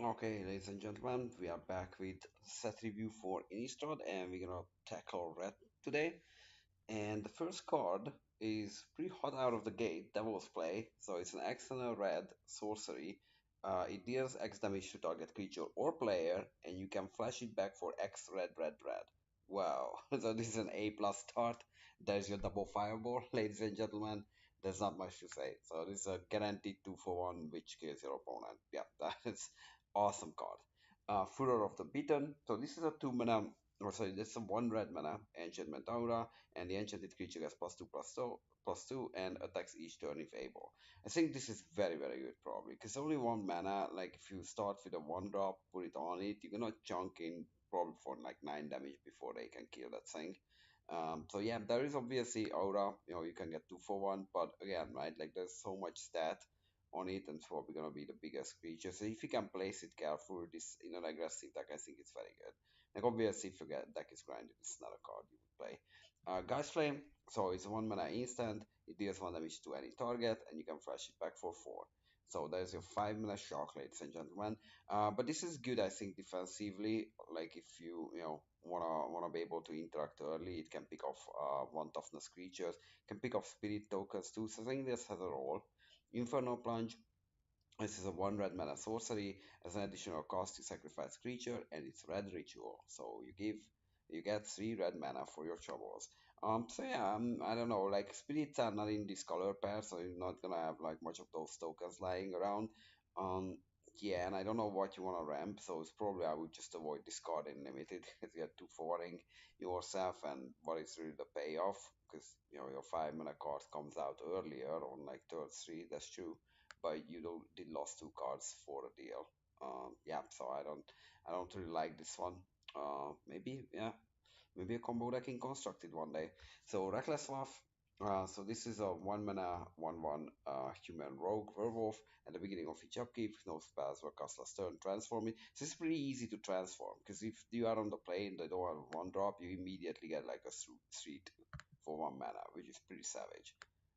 Okay, ladies and gentlemen, we are back with set review for Innistrad, and we're gonna tackle red today. And the first card is pretty hot out of the gate, Devil's Play. So it's an external red sorcery. It deals X damage to target creature or player, and you can flash it back for X red, red, red. Wow, so this is an A plus start. There's your double fireball, ladies and gentlemen. There's not much to say. So this is a guaranteed 2 for 1, which kills your opponent. Yeah, that is awesome card. Furor of the Beaten. So this is a 2 mana, or sorry, this is a 1 red mana enchantment aura, and the enchanted creature gets plus two, and attacks each turn if able. I think this is very, very good probably, because only 1 mana, like if you start with a 1 drop, put it on it, you're gonna chunk in probably for like 9 damage before they can kill that thing. So yeah, there is obviously aura, you can get 2 for 1, but again, right, like there's so much stat on it, and it's probably gonna be the biggest creature. So if you can place it careful, this in an aggressive deck, I think it's very good. Like obviously, if your deck is grinded, it's not a card you would play. Guy's Flame, so it's a 1 mana instant. It deals 1 damage to any target, and you can flash it back for 4. So there's your 5 mana shock, ladies and gentlemen. But this is good, I think, defensively. Like if you wanna be able to interact early, it can pick off 1 toughness creatures, can pick off spirit tokens too. So I think this has a role. Inferno Plunge. This is a 1 red mana sorcery. As an additional cost, you sacrifice creature, and it's red ritual. So you get 3 red mana for your troubles. So yeah, I don't know. Like spirits are not in this color pair, so you're not gonna have like much of those tokens lying around. Um, yeah, and I don't know what you wanna ramp, so it's probably I would just avoid discarding limited because you get 2 for 1 yourself, and what is really the payoff? Because your 5 mana card comes out earlier on like turn 3. That's true, but you did lost 2 cards for a deal. Yeah, so I don't really like this one. Maybe yeah, maybe a combo deck in constructed one day. So Reckless Waff. So this is a 1 mana 1/1 human rogue werewolf. At the beginning of each upkeep, no spells were cast last turn. Transform it. So it's pretty easy to transform because if you are on the plane, they don't have 1 drop, you immediately get like a 3/2 for 1 mana, which is pretty savage.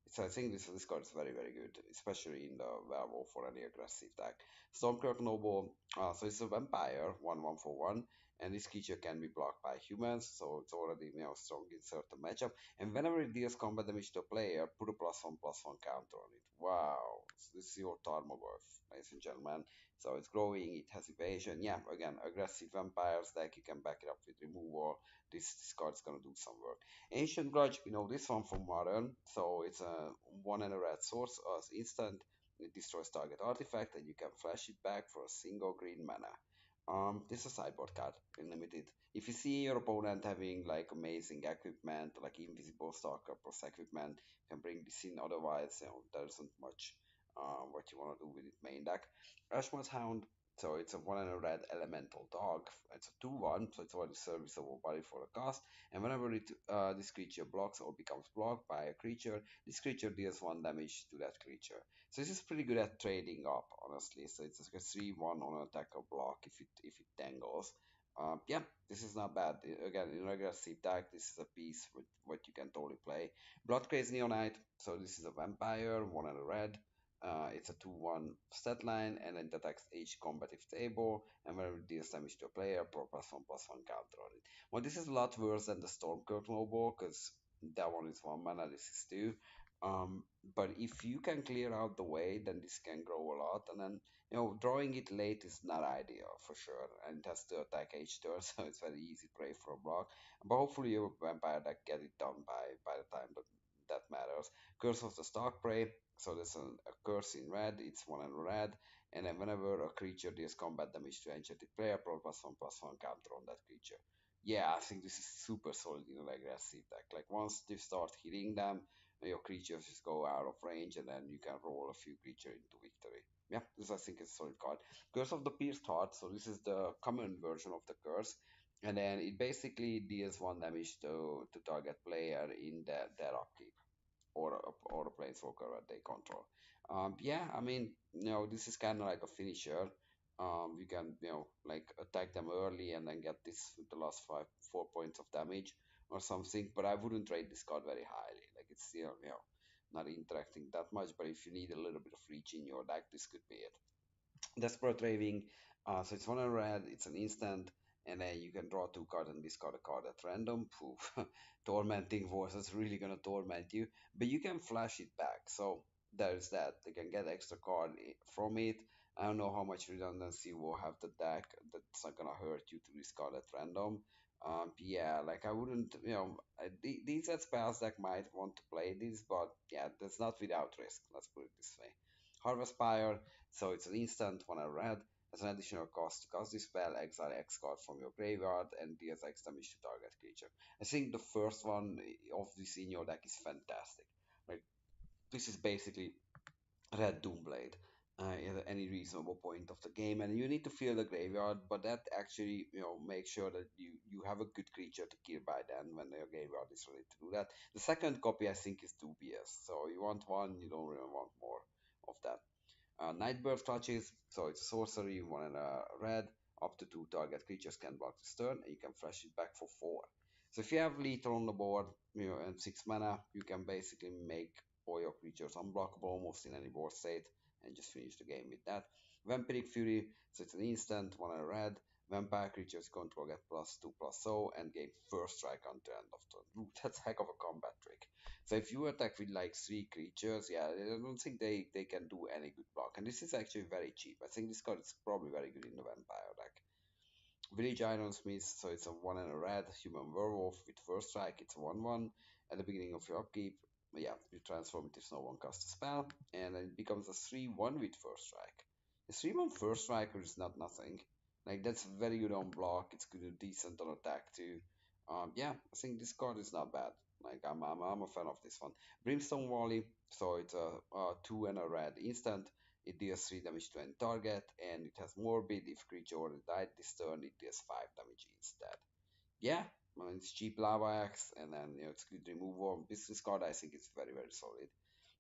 So I think this card is very, very good, especially in the werewolf for any aggressive deck. Stormcloak Noble, so it's a vampire, 1/1 for 1, and this creature can be blocked by humans, so it's already strong in certain matchup. And whenever it deals combat damage to a player, put a +1/+1 counter on it. Wow, so this is your Tarmogoyf, ladies and gentlemen. So it's growing, it has evasion. Yeah, again, aggressive vampires deck, you can back it up with removal. This card's gonna do some work. Ancient Grudge, we know this one from Modern, so it's a 1 and a red source as instant. It destroys target artifact, and you can flash it back for a single green mana. This is a sideboard card in limited. If you see your opponent having like amazing equipment, like invisible stalker plus equipment, you can bring this in. Otherwise, there isn't much what you want to do with it main deck. Ashmore Hound. So it's a 1 and a red elemental dog. It's a 2/1, so it's already serviceable body for a cost. And whenever this creature blocks or becomes blocked by a creature, this creature deals 1 damage to that creature. So this is pretty good at trading up, honestly. So it's like a 3/1 on an attack or block if it tangles. Yeah, this is not bad. Again, in aggressive deck, this is a piece with what you can totally play. Blood Crazy Neonite. So this is a vampire, 1 and a red. It's a 2/1 stat line, and it attacks each combative table, and whenever it deals damage to a player, put +1/+1 counter on it. Well, this is a lot worse than the Stormcloak Noble, because that one is 1 mana, this is 2. Um, but if you can clear out the way, then this can grow a lot, and then drawing it late is not ideal for sure, and it has to attack each turn, so it's very easy prey for a block. But hopefully your vampire deck get it done by the time that matters. Curse of the Stalk Prey. So there's a curse in red, it's 1 and a red, and then whenever a creature deals combat damage to enchanted player, put +1/+1 counter on that creature. Yeah, I think this is super solid in an aggressive deck. Like once they start hitting them, your creatures just go out of range, and then you can roll a few creatures into victory. Yeah, this I think is a solid card. Curse of the Pierced Heart. So this is the common version of the curse, and then it basically deals 1 damage to target player in their upkeep, or a planeswalker that they control. Yeah, I mean, this is kind of like a finisher. You can, like attack them early and then get this with the last 4 points of damage or something. But I wouldn't rate this card very highly. Like it's still, not interacting that much. But if you need a little bit of reach in your deck, this could be it. Desperate Raving. So it's one in red, it's an instant, and then you can draw two cards and discard a card at random. Poof. Tormenting Voice is really gonna torment you, but you can flash it back. So there's that. You can get extra card from it. I don't know how much redundancy will have the deck. That's not gonna hurt you to discard at random. Yeah, like I wouldn't, these at spells deck might want to play this, but yeah, that's not without risk. Let's put it this way. Harvest Fire, so it's an instant, one a red. As an additional cost to cast this spell, exile X card from your graveyard and deals X damage to target creature. I think the first one of this in your deck is fantastic. Like this is basically Red Doomblade at any reasonable point of the game, and you need to fill the graveyard, but that actually make sure that you have a good creature to kill by then when your graveyard is ready to do that. The second copy I think is dubious, so you want one, you don't really want more of that. Nightbird Clutches, so it's a sorcery, one and a red. Up to two target creatures can block this turn, and you can flash it back for four. So if you have lethal on the board, and six mana, you can basically make all your creatures unblockable almost in any board state, and just finish the game with that. Vampiric Fury, so it's an instant, one and a red. Vampire creatures control get +2/+0 and gain first strike until end of turn. Ooh, that's a heck of a combat trick. So if you attack with like three creatures, yeah, I don't think they can do any good block. And this is actually very cheap. I think this card is probably very good in the vampire deck. Village Ironsmith, so it's a one and a red human werewolf with first strike. It's a 1/1 at the beginning of your upkeep. Yeah, you transform it if no one casts a spell, and then it becomes a 3/1 with first strike. The 3/1 first striker is not nothing. Like that's very good on block. It's good, decent on attack too. Yeah, I think this card is not bad. Like I'm a fan of this one. Brimstone Volley, so it's a two and a red instant. It deals 3 damage to any target, and it has Morbid. If creature already died this turn, it deals 5 damage instead. Yeah, I mean, it's cheap Lava Axe, and then it's good removal. This card I think is very, very solid.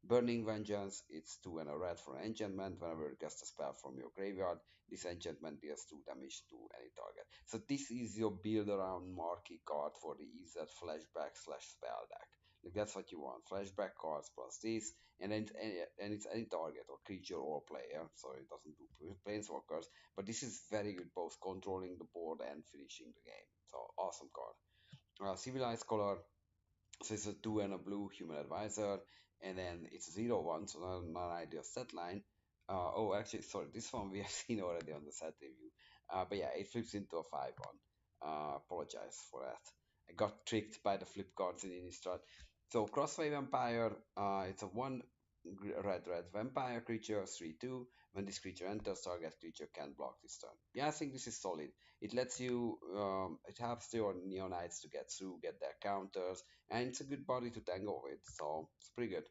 Burning Vengeance, it's 2 and a red for an enchantment. Whenever you cast a spell from your graveyard, this enchantment deals 2 damage to any target. So this is your build around marquee card for the EZ flashback slash spell deck. Like that's what you want. Flashback cards plus this, and it's any target or creature or player, so it doesn't do planeswalkers. But this is very good both controlling the board and finishing the game. So awesome card. Civilized Color, so it's a two and a blue human advisor, and then it's a 0/1, so not an ideal set line. Oh, actually, sorry, this one we have seen already on the set review. But yeah, it flips into a 5/1. Apologize for that. I got tricked by the flip cards in Innistrad. So Crossway Vampire, it's a one red vampire creature, 3/2. When this creature enters, target creature can block this turn. Yeah, I think this is solid. It lets you, it helps your Neonites to get through, get their counters, and it's a good body to tangle with, so it's pretty good.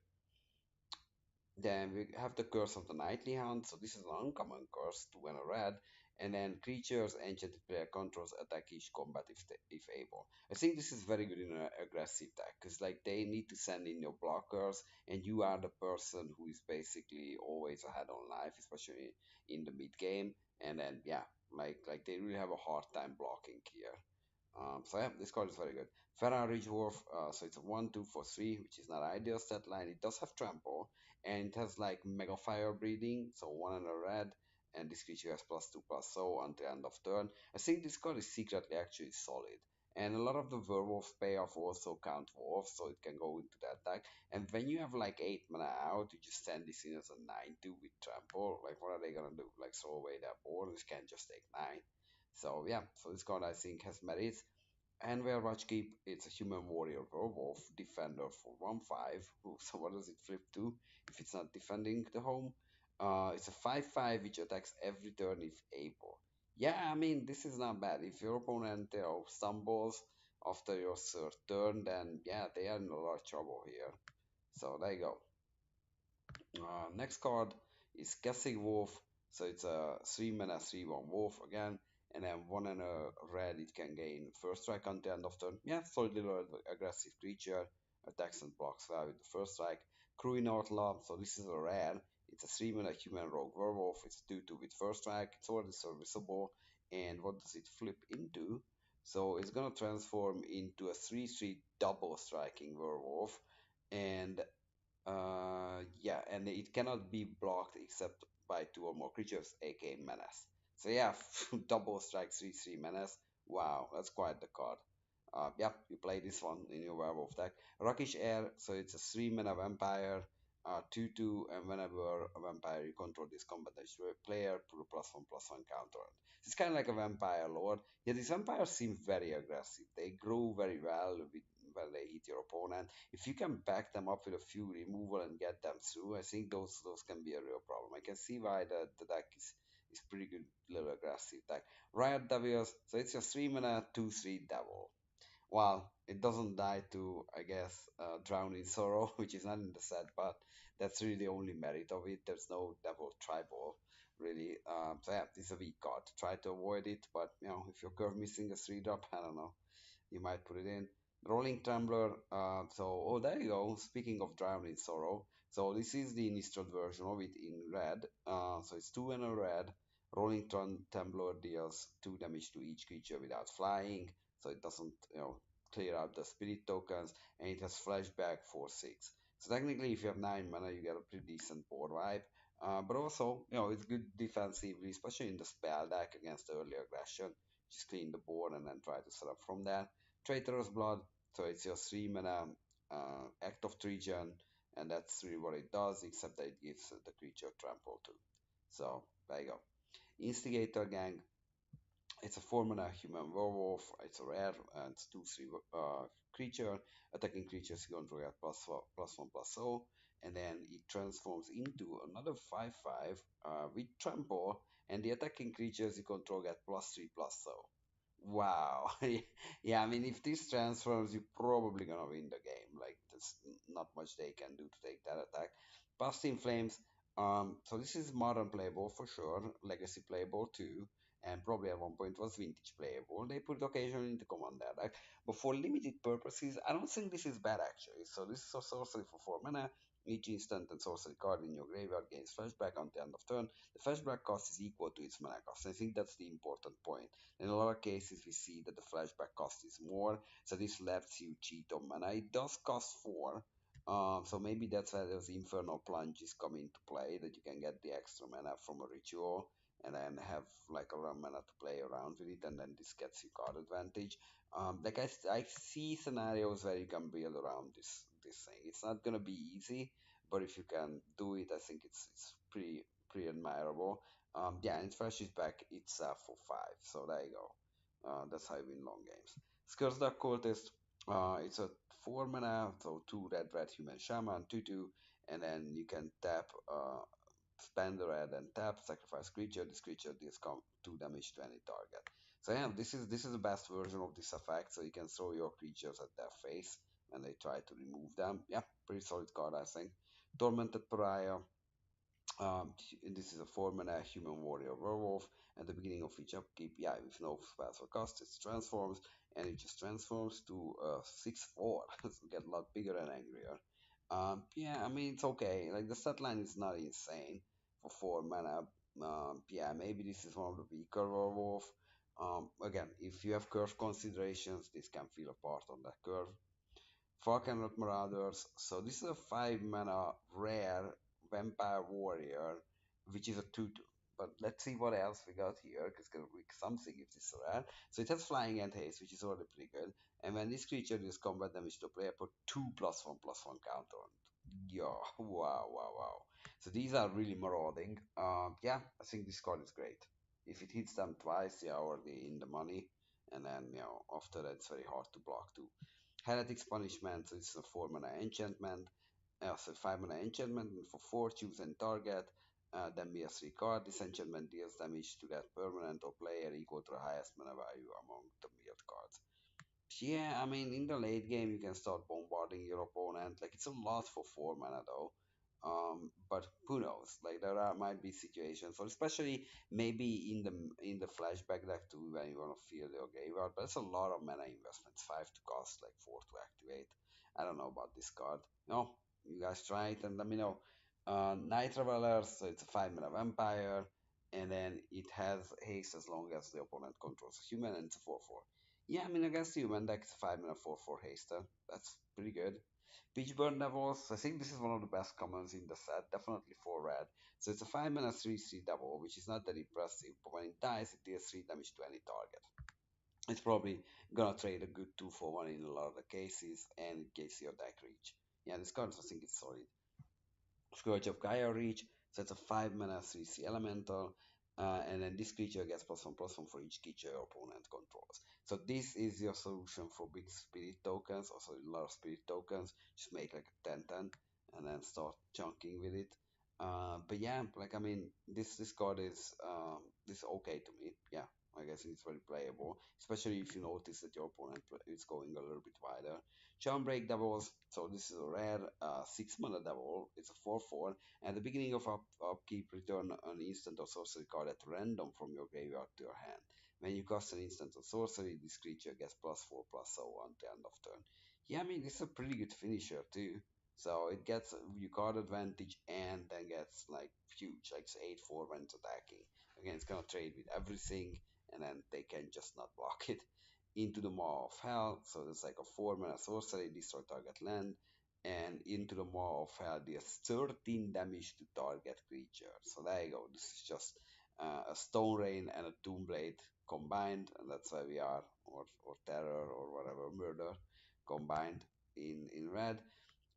Then we have the Curse of the Nightly Hunt, so this is an uncommon curse, two and a red, and then creatures enchanted player controls attack each combat if able. I think this is very good in an aggressive deck, because like they need to send in your blockers, and you are the person who is basically always ahead on life, especially in the mid game, and then yeah, like they really have a hard time blocking here. So yeah, this card is very good. Ferrari Dwarf, so it's a 1/2 for 3, which is not ideal stat line. It does have trample, and it has like Mega Fire Breathing, so 1 and a red, and this creature has +2/+0 until end of turn. I think this card is secretly actually solid. And a lot of the werewolf payoff also count wolves, so it can go into that deck. And when you have like 8 mana out, you just send this in as a 9/2 with trample. Like, what are they gonna do? Like, throw away their board? This can't just take 9. So yeah, so this card I think has merits. And where Rajkeep, it's a human warrior werewolf defender for 1/5. So what does it flip to if it's not defending the home? It's a 5/5 which attacks every turn if able. Yeah, I mean this is not bad. If your opponent stumbles after your third turn, then yeah, they are in a lot of trouble here. So there you go. Next card is Guessing Wolf. So it's a 3 mana 3/1 wolf again, and then 1 and a red. It can gain first strike until end of turn. Yeah, solid little aggressive creature. Attacks and blocks well with the first strike. Cruin Outlaw. So this is a rare. It's a 3 mana human rogue werewolf. It's 2/2 with first strike. It's already serviceable. And what does it flip into? So it's gonna transform into a 3/3 double striking werewolf. And yeah, and it cannot be blocked except by two or more creatures, aka menace. So yeah, double strike 3/3 menace. Wow, that's quite the card. Yeah, you play this one in your werewolf deck. Rockish Air, so it's a 3 mana vampire, 2/2, and whenever a vampire you control this combat player, put a +1/+1 counter on it. It's kind of like a vampire lord. Yeah, these vampires seem very aggressive. They grow very well when they hit your opponent. If you can back them up with a few removal and get them through, I think those can be a real problem. I can see why the deck is pretty good, little aggressive deck. Riot Devils, so it's a 3 mana 2/3 devil. Well, it doesn't die to, I guess, Drown in Sorrow, which is not in the set, but that's really the only merit of it. There's no Devil Tribal, really. So yeah, it's a weak card. Try to avoid it, but if you're curve missing a 3 drop, I don't know, you might put it in. Rolling Trembler. Oh, there you go. Speaking of Drown in Sorrow, so this is the Innistrad version of it in red. So it's 2 and a red. Rolling Trembler deals 2 damage to each creature without flying, so it doesn't, clear out the spirit tokens, and it has flashback for 6. So technically, if you have 9 mana, you get a pretty decent board wipe. But also, it's good defensively, especially in the spell deck against early aggression. Just clean the board and then try to set up from there. Traitorous Blood, so it's your 3 mana Act of Treason, and that's really what it does, except that it gives the creature trample too. So there you go. Instigator Gang, it's a 4 mana human werewolf. It's a rare and it's 2/3 creature. Attacking creatures you control get +1/+0, and then it transforms into another 5/5 with trample, and the attacking creatures you control get +3/+0. Wow. Yeah, I mean, if this transforms, you're probably gonna win the game. Like, there's not much they can do to take that attack. Past in Flames. So this is modern playable for sure, legacy playable too, and probably at one point was vintage playable. They put it occasionally into commander deck, but for limited purposes, I don't think this is bad actually. So this is a sorcery for 4 mana. Each instant and sorcery card in your graveyard gains flashback on the end of turn. The flashback cost is equal to its mana cost. I think that's the important point. In a lot of cases, we see that the flashback cost is more, so this lets you cheat on mana. It does cost 4, so maybe that's why those Infernal Plunges come into play, that you can get the extra mana from a ritual and then have like a run mana to play around with it, and then this gets you card advantage. Like I see scenarios where you can build around this thing. It's not gonna be easy, but if you can do it, I think it's pretty admirable. Yeah, and Fresh is back itself for 5, so there you go. That's how you win long games. Scourge Dark Cultist, it's a 4 mana, so 2 red human shaman, 2/2, and then you can tap, spend the red and tap, sacrifice creature. This creature deals 2 damage to any target. So yeah, this is the best version of this effect, so you can throw your creatures at their face when they try to remove them. Yeah, pretty solid card, I think. Tormented Pariah, this is a 4 mana human warrior werewolf. At the beginning of each upkeep, yeah, with no spells or cost, it transforms, and it just transforms to 6/4. So get a lot bigger and angrier. Yeah, I mean, it's okay. Like, the set line is not insane for 4 mana. Yeah, maybe this is one of the weaker werewolf. Again, if you have curve considerations, this can feel apart on that curve. Falkenrot Marauders. So this is a 5 mana rare vampire warrior, which is a 2/2. But let's see what else we got here, because it's gonna be something if this is rare. So it has flying and haste, which is already pretty good. And when this creature deals combat damage to a player, put 2 +1/+1 counter on it. Yo, wow, wow, wow. So these are really marauding. Yeah, I think this card is great. If it hits them twice, you're already in the money. And then, after that, it's very hard to block too. Heretic's Punishment, so it's a 4 mana enchantment. So 5 mana enchantment, and for 4, choose an target. Then be a 3 card. This enchantment deals damage to that permanent or player equal to the highest mana value among the milled cards. Yeah, I mean, in the late game, you can start bombarding your opponent. Like, it's a lot for 4 mana, though. But who knows? Like, might be situations, or especially maybe in the flashback deck too, when you want to fill your graveyard. But it's a lot of mana investments. 5 to cost, like 4 to activate. I don't know about this card. No, you guys try it and let me know. Night Traveler, so it's a 5 mana vampire, and then it has haste as long as the opponent controls a human, and it's a 4/4. Yeah, I mean, against human deck, it's a 5 mana 4/4 haster. That's pretty good. Pitchburn Devils, I think this is one of the best commons in the set, definitely for red. So it's a 5 mana 3/3 devil, which is not that impressive, but when it dies, it deals 3 damage to any target. It's probably gonna trade a good 2 for 1 in a lot of the cases, and it gives your deck reach. Yeah, this card I think is solid. Scourge of Gaia Reach, so it's a 5 mana 3/3 elemental, and then this creature gets +1/+1 for each creature your opponent controls. So this is your solution for big spirit tokens, also a lot of spirit tokens. Just make like a 10/10 and then start chunking with it. But yeah, like I mean, this card is okay to me. Yeah, I guess it's very playable, especially if you notice that your opponent is going a little bit wider. Charmbreak Devils, so this is a rare 6 mana devil. It's a 4/4. At the beginning of upkeep, return an instant or sorcery card at random from your graveyard to your hand. When you cast an instant or sorcery, this creature gets +4/+0 until end of turn. Yeah, I mean, it's a pretty good finisher too. So it gets you card advantage and then gets like huge, like 8/4 when it's attacking. Again, it's gonna trade with everything, and then they can just not block it. Into the Maw of Hell, so it's like a 4 mana sorcery, destroy target land, and Into the Maw of Hell deals 13 damage to target creature. So there you go. This is just a Stone Rain and a Tomb Blade combined, and that's why we are, or Terror, or whatever, Murder combined in red.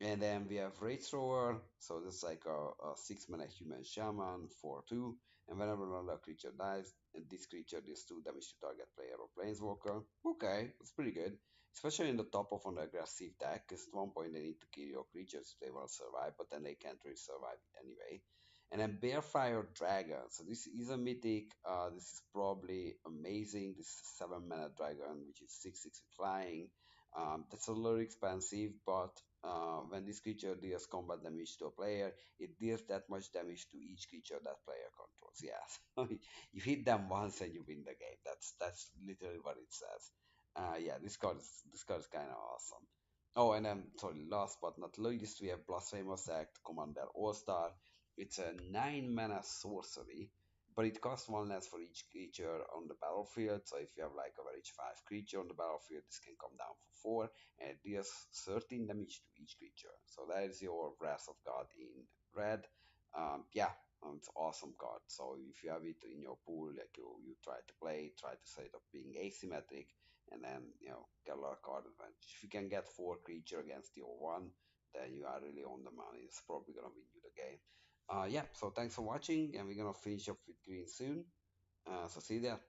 And then we have Rage Thrower, so this is like a 6 mana human shaman, 4/2. And whenever another creature dies, this creature deals 2 damage to target player or planeswalker. Okay, that's pretty good. Especially in the top of an aggressive deck, because at one point they need to kill your creatures if they want to survive, but then they can't really survive anyway. And then Bearfire Dragon. So this is a mythic. This is probably amazing. This is a 7 mana dragon, which is 6/6 with flying. That's a little expensive, but when this creature deals combat damage to a player, it deals that much damage to each creature that player controls. Yeah, you hit them once and you win the game. That's literally what it says. Yeah, this card is kind of awesome. Oh, and then sorry, last but not least, we have Blasphemous Act Commander All Star. It's a 9 mana sorcery, but it costs 1 less for each creature on the battlefield. So if you have like average 5 creature on the battlefield, this can come down for 4, and it deals 13 damage to each creature. So that is your Wrath of God in red. Yeah, it's an awesome card. So if you have it in your pool, like you try to play, try to set it up being asymmetric, and then get a lot of card advantage. If you can get 4 creature against your 1, then you are really on the money. It's probably gonna win you the game. Yeah, so thanks for watching, and we're gonna finish up with green soon. So see you there.